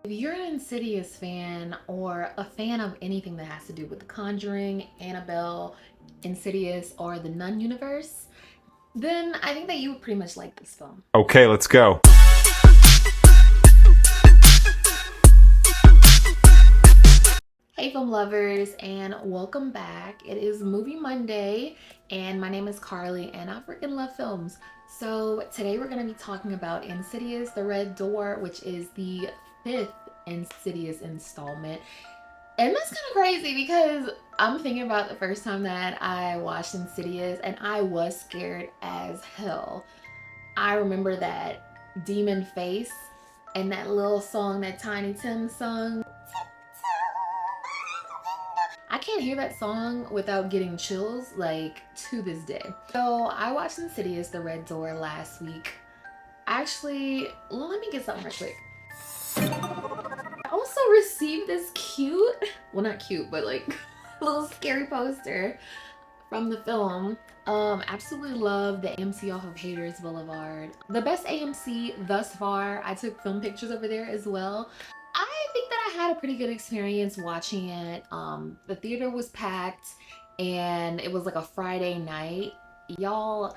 If you're an Insidious fan or a fan of anything that has to do with The Conjuring, Annabelle, Insidious, or the Nun universe, then I think that you would pretty much like this film. Okay, let's go. Hey film lovers, and welcome back. It is Movie Monday and my name is Carly and I freaking love films. So today we're going to be talking about Insidious the Red Door, which is the 5th Insidious installment. And that's kind of crazy because I'm thinking about the first time that I watched Insidious and I was scared as hell. I remember that demon face and that little song that Tiny Tim sung. I can't hear that song without getting chills, like, to this day. So I watched Insidious the Red Door last week. Actually, let me get something real quick. I also received this cute, well not cute, but like little scary poster from the film. Absolutely love the AMC off of Haters Boulevard. The best AMC thus far. I took film pictures over there as well. I think that I had a pretty good experience watching it. The theater was packed and it was like a Friday night. Y'all,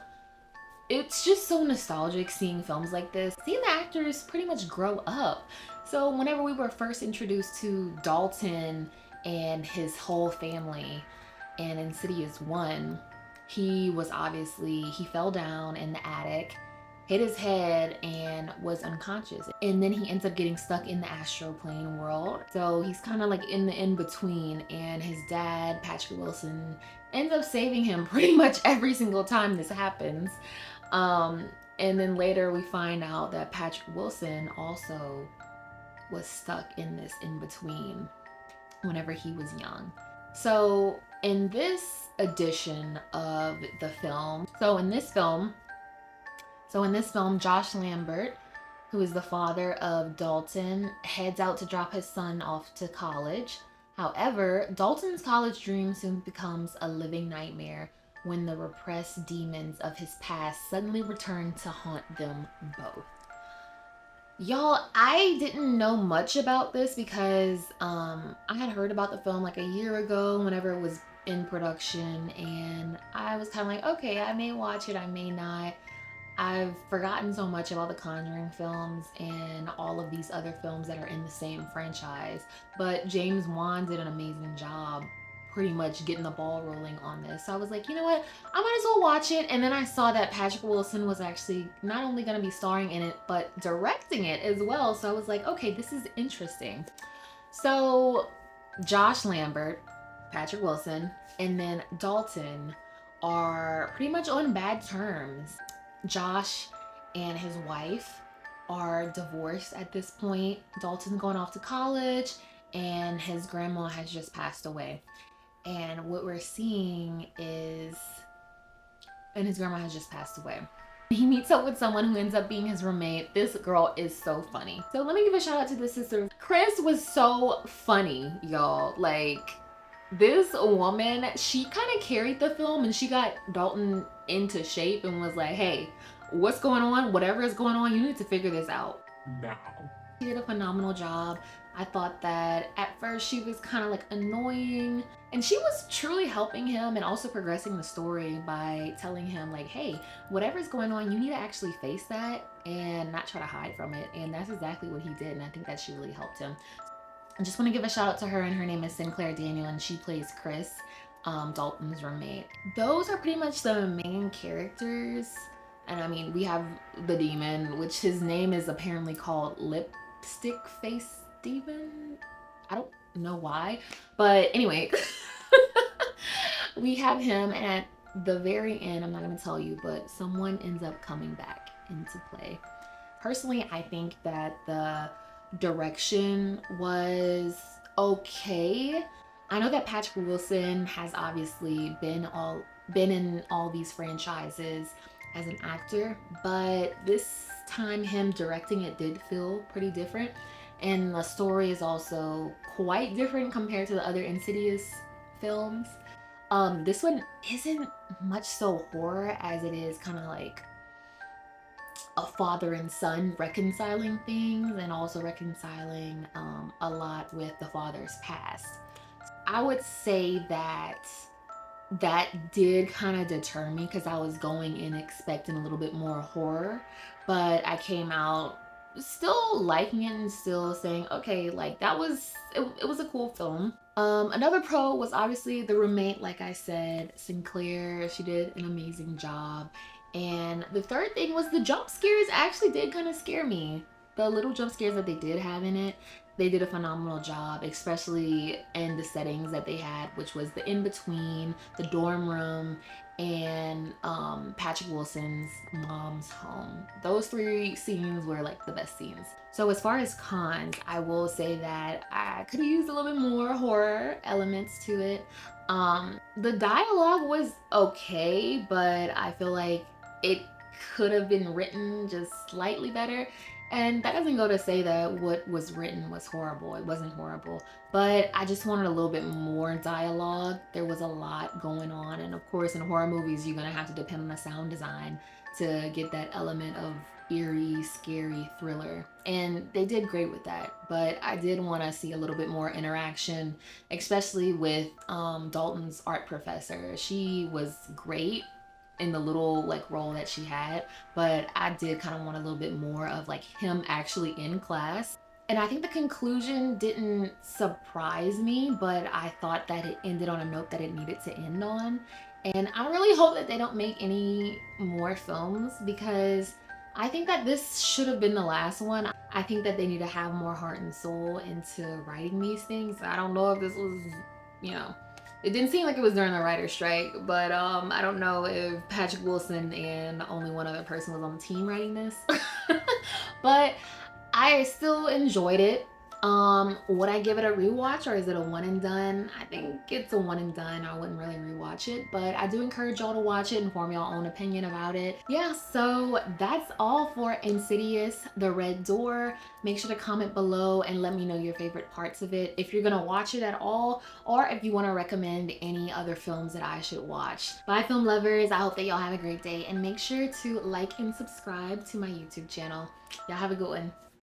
it's just so nostalgic seeing films like this, seeing the actors pretty much grow up. So whenever we were first introduced to Dalton and his whole family in Insidious 1, he fell down in the attic, hit his head, and was unconscious. And then he ends up getting stuck in the astral plane world. So he's kind of like in the in-between, and his dad, Patrick Wilson, ends up saving him pretty much every single time this happens. And then later we find out that Patrick Wilson also was stuck in this in-between whenever he was young. So in this edition of the film, in this film, Josh Lambert, who is the father of Dalton, heads out to drop his son off to college. However, Dalton's college dream soon becomes a living nightmare when the repressed demons of his past suddenly return to haunt them both. Y'all, I didn't know much about this because I had heard about the film like a year ago whenever it was in production, and I was kind of like, okay, I may watch it, I may not. I've forgotten so much about the Conjuring films and all of these other films that are in the same franchise, but James Wan did an amazing job pretty much getting the ball rolling on this. So I was like, you know what, I might as well watch it. And then I saw that Patrick Wilson was actually not only going to be starring in it but directing it as well. So I was like, okay, this is interesting. So Josh Lambert, Patrick Wilson, and then Dalton are pretty much on bad terms. Josh and his wife are divorced at this point. Dalton's going off to college and his grandma has just passed away. And what we're seeing is, and his grandma has just passed away. He meets up with someone who ends up being his roommate. This girl is so funny. So let me give a shout out to this sister. Chris was so funny, y'all. Like, this woman, she kind of carried the film and she got Dalton into shape and was like, hey, what's going on? Whatever is going on, you need to figure this out now. She did a phenomenal job. I thought that at first she was kind of like annoying, and she was truly helping him and also progressing the story by telling him like, hey, whatever's going on, you need to actually face that and not try to hide from it. And that's exactly what he did, and I think that she really helped him. I just want to give a shout out to her, and her name is Sinclair Daniel, and she plays Chris, Dalton's roommate. Those are pretty much the main characters. And I mean, we have the demon, which his name is apparently called Lipstick Face Demon. I don't know why, but anyway, we have him, and at the very end, I'm not going to tell you, but someone ends up coming back into play. Personally, I think that the direction was okay. I know that Patrick Wilson has obviously been in all these franchises as an actor, but this time him directing it did feel pretty different, and the story is also quite different compared to the other Insidious films. This one isn't much so horror as it is kind of like a father and son reconciling things, and also reconciling a lot with the father's past. I would say that that did kind of deter me because I was going in expecting a little bit more horror, but I came out still liking it and still saying, okay, like that was it was a cool film. Another pro was obviously the roommate, like I said, Sinclair. She did an amazing job. And the third thing was the jump scares actually did kind of scare me. The little jump scares that they did have in it, they did a phenomenal job, especially in the settings that they had, which was the in between, the dorm room, and Patrick Wilson's mom's home. Those three scenes were like the best scenes. So as far as cons, I will say that I could have used a little bit more horror elements to it. The dialogue was okay, but I feel like it could have been written just slightly better. And that doesn't go to say that what was written was horrible. It wasn't horrible. But I just wanted a little bit more dialogue. There was a lot going on. And of course, in horror movies, you're going to have to depend on the sound design to get that element of eerie, scary thriller. And they did great with that. But I did want to see a little bit more interaction, especially with Dalton's art professor. She was great in the little like role that she had, but I did kind of want a little bit more of like him actually in class. And I think the conclusion didn't surprise me, but I thought that it ended on a note that it needed to end on. And I really hope that they don't make any more films because I think that this should have been the last one. I think that they need to have more heart and soul into writing these things. I don't know if this was, you know, it didn't seem like it was during the writer's strike, but I don't know if Patrick Wilson and only one other person was on the team writing this. But I still enjoyed it. Would I give it a rewatch or is it a one and done? I think it's a one and done. I wouldn't really rewatch it, but I do encourage y'all to watch it and form your own opinion about it. Yeah, so that's all for Insidious, The Red Door. Make sure to comment below and let me know your favorite parts of it, if you're gonna watch it at all, or if you want to recommend any other films that I should watch. Bye, film lovers. I hope that y'all have a great day and make sure to like and subscribe to my YouTube channel. Y'all have a good one.